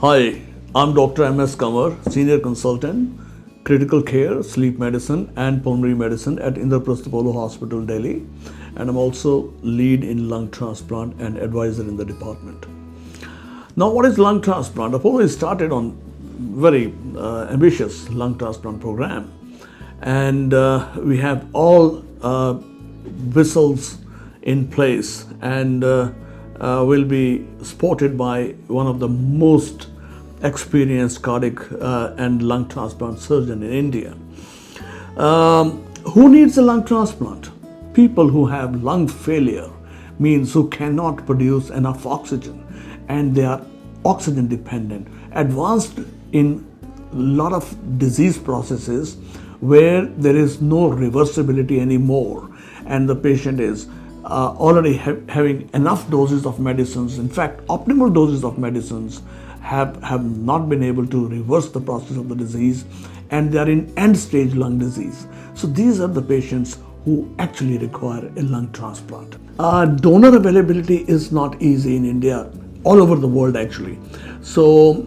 Hi, I'm Dr. Kanwar, Senior Consultant, Critical Care, Sleep Medicine and Pulmonary Medicine at Indraprastha Apollo Hospital, Delhi. And I'm also lead in lung transplant and advisor in the department. Now, what is lung transplant? Apollo started on very ambitious lung transplant program. And we have all whistles in place and will be supported by one of the most experienced cardiac and lung transplant surgeon in India. Who needs a lung transplant? People who have lung failure, means who cannot produce enough oxygen and they are oxygen dependent, advanced in a lot of disease processes where there is no reversibility anymore and the patient is already having enough doses of medicines. In fact, optimal doses of medicines have not been able to reverse the process of the disease and they are in end stage lung disease. So these are the patients who actually require a lung transplant. Donor availability is not easy in India, all over the world actually. So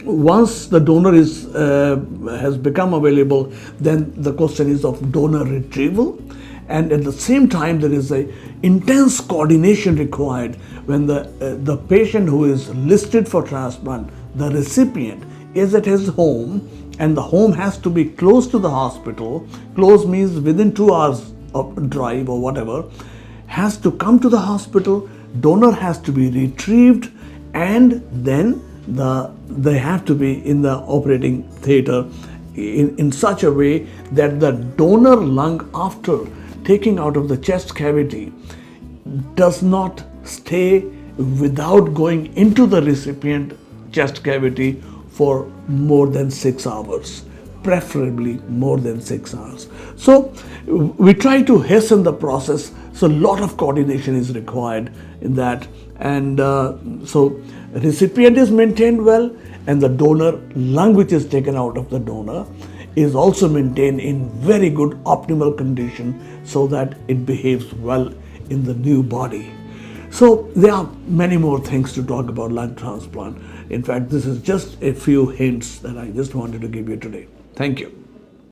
once the donor has become available, then the question is of donor retrieval. And at the same time, there is a intense coordination required when the patient who is listed for transplant, the recipient, is at his home and the home has to be close to the hospital. Close means within 2 hours of drive or whatever, has to come to the hospital, donor has to be retrieved, and then they have to be in the operating theater in such a way that the donor lung, after taking out of the chest cavity, does not stay without going into the recipient chest cavity for more than 6 hours, preferably more than 6 hours. So we try to hasten the process. So a lot of coordination is required in that. And so recipient is maintained well and the donor lung which is taken out of the donor is also maintained in very good optimal condition so that it behaves well in the new body. So there are many more things to talk about lung transplant. In fact, this is just a few hints that I just wanted to give you today. Thank you.